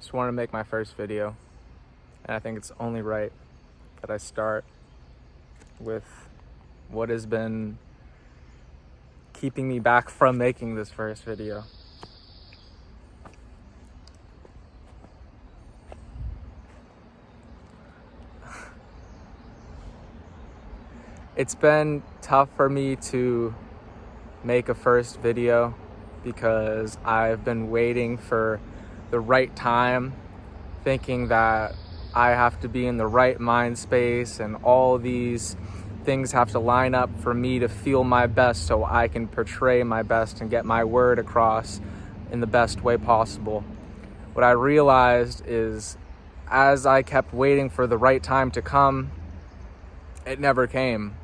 Just wanted to make my first video, and I think it's only right that I start with what has been keeping me back from making this first video. It's been tough for me to make a first video because I've been waiting for the right time, thinking that I have to be in the right mind space and all these things have to line up for me to feel my best so I can portray my best and get my word across in the best way possible. What I realized is as I kept waiting for the right time to come, it never came.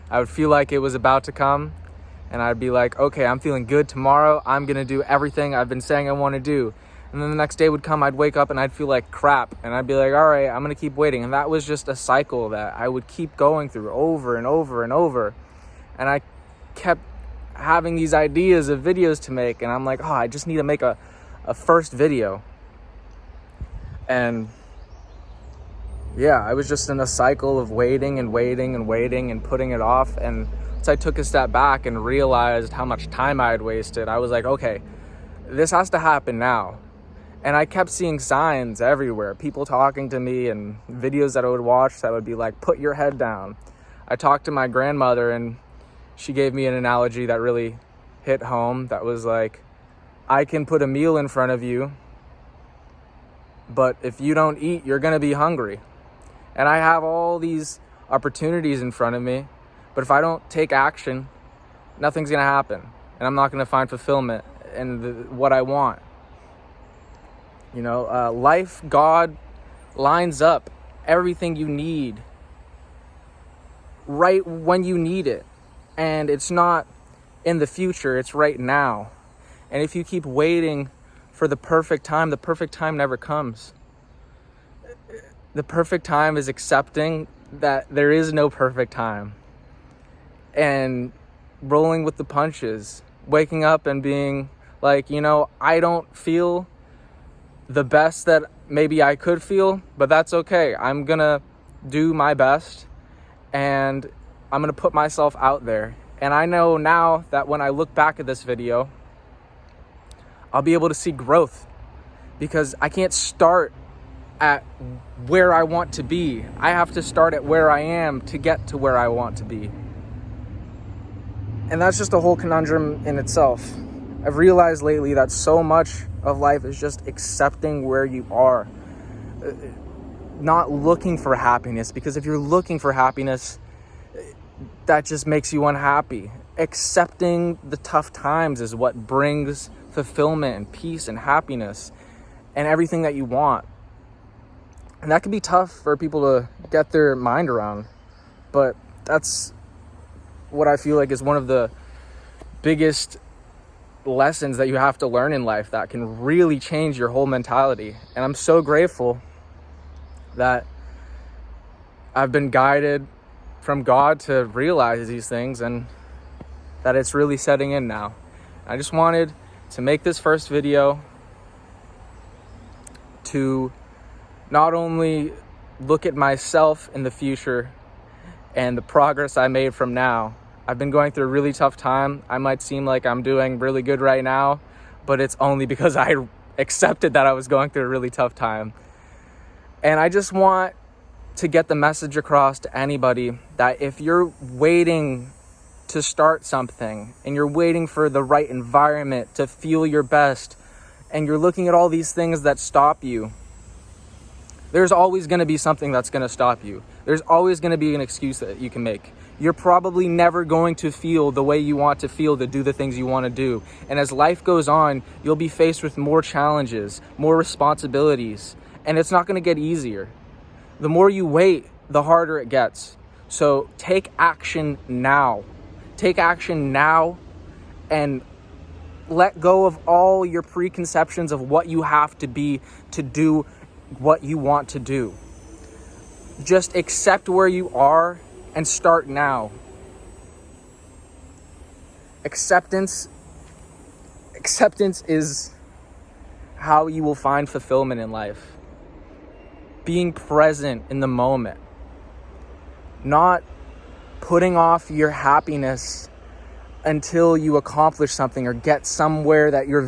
I would feel like it was about to come and I'd be like, okay, I'm feeling good tomorrow. I'm gonna do everything I've been saying I wanna do. And then the next day would come, I'd wake up and I'd feel like crap. And I'd be like, all right, I'm gonna keep waiting. And that was just a cycle that I would keep going through over and over and over. And I kept having these ideas of videos to make. And I'm like, oh, I just need to make a first video. And yeah, I was just in a cycle of waiting and waiting and waiting and putting it off. And once I took a step back and realized how much time I had wasted, I was like, okay, this has to happen now. And I kept seeing signs everywhere, people talking to me and videos that I would watch that would be like, put your head down. I talked to my grandmother and she gave me an analogy that really hit home. That was like, I can put a meal in front of you, but if you don't eat, you're gonna be hungry. And I have all these opportunities in front of me, but if I don't take action, nothing's gonna happen. And I'm not gonna find fulfillment in what I want. You know, life, God lines up everything you need right when you need it. And it's not in the future, it's right now. And if you keep waiting for the perfect time never comes. The perfect time is accepting that there is no perfect time. And rolling with the punches, waking up and being like, you know, I don't feel the best that maybe I could feel, but that's okay. I'm gonna do my best and I'm gonna put myself out there. And I know now that when I look back at this video, I'll be able to see growth because I can't start at where I want to be. I have to start at where I am to get to where I want to be. And that's just a whole conundrum in itself. I've realized lately that so much of life is just accepting where you are, not looking for happiness, because if you're looking for happiness, that just makes you unhappy. Accepting the tough times is what brings fulfillment and peace and happiness and everything that you want. And that can be tough for people to get their mind around, but that's what I feel like is one of the biggest lessons that you have to learn in life that can really change your whole mentality. And I'm so grateful that I've been guided from God to realize these things and that it's really setting in now. I just wanted to make this first video to not only look at myself in the future and the progress I made from now. I've been going through a really tough time. I might seem like I'm doing really good right now, but it's only because I accepted that I was going through a really tough time. And I just want to get the message across to anybody that if you're waiting to start something and you're waiting for the right environment to feel your best and you're looking at all these things that stop you, there's always going to be something that's going to stop you. There's always going to be an excuse that you can make. You're probably never going to feel the way you want to feel to do the things you want to do. And as life goes on, you'll be faced with more challenges, more responsibilities, and it's not going to get easier. The more you wait, the harder it gets. So take action now. Take action now and let go of all your preconceptions of what you have to be to do what you want to do. Just accept where you are and start now. Acceptance is how you will find fulfillment in life. Being present in the moment. Not putting off your happiness until you accomplish something or get somewhere that you're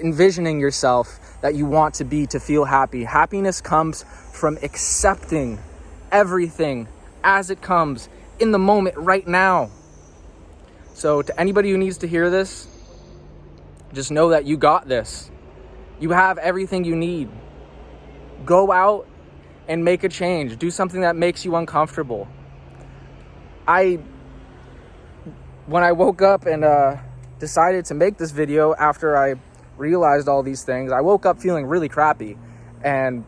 envisioning yourself that you want to be to feel happy. Happiness comes from accepting everything as it comes in the moment right now. So to anybody who needs to hear this, just know that you got this. You have everything you need. Go out and make a change. Do something that makes you uncomfortable. When I woke up and decided to make this video after I realized all these things, I woke up feeling really crappy and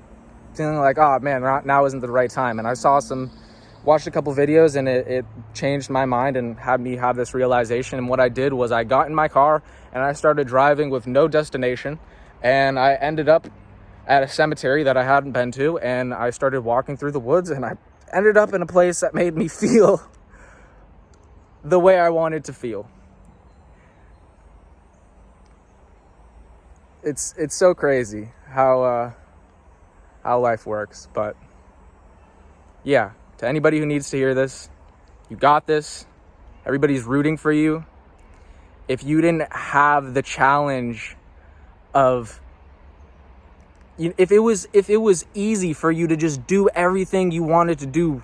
feeling like, oh man, now isn't the right time. And I watched a couple videos, and it changed my mind and had me have this realization. And what I did was I got in my car and I started driving with no destination, and I ended up at a cemetery that I hadn't been to, and I started walking through the woods, and I ended up in a place that made me feel the way I wanted to feel. It's so crazy how life works. But yeah, to anybody who needs to hear this, you got this. Everybody's rooting for you. If you didn't have the challenge of, if it was easy for you to just do everything you wanted to do,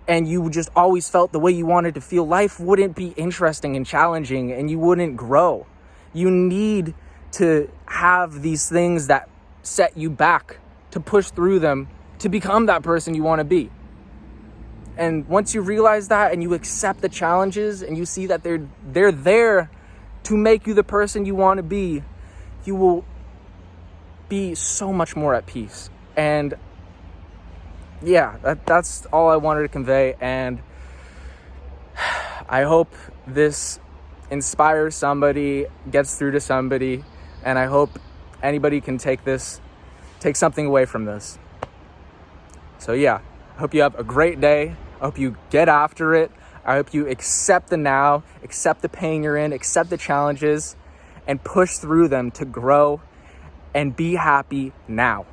and you just always felt the way you wanted to feel, life wouldn't be interesting and challenging, and you wouldn't grow. You need to have these things that set you back to push through them to become that person you want to be. And once you realize that and you accept the challenges and you see that they're there to make you the person you want to be, you will be so much more at peace. And yeah, that's all I wanted to convey, and I hope this inspires somebody, gets through to somebody, and I hope anybody can take something away from this. So yeah, I hope you have a great day. I hope you get after it. I hope you accept the now, accept the pain you're in, accept the challenges, and push through them to grow and be happy now.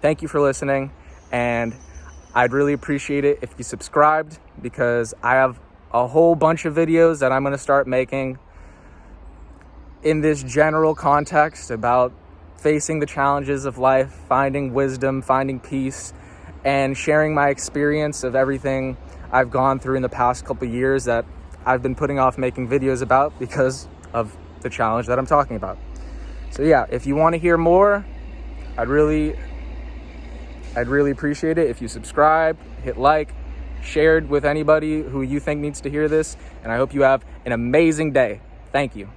Thank you for listening. And I'd really appreciate it if you subscribed, because I have a whole bunch of videos that I'm going to start making in this general context about facing the challenges of life, finding wisdom, finding peace, and sharing my experience of everything I've gone through in the past couple of years that I've been putting off making videos about because of the challenge that I'm talking about. So yeah, if you want to hear more, I'd really appreciate it if you subscribe, hit like, shared with anybody who you think needs to hear this, and I hope you have an amazing day. Thank you.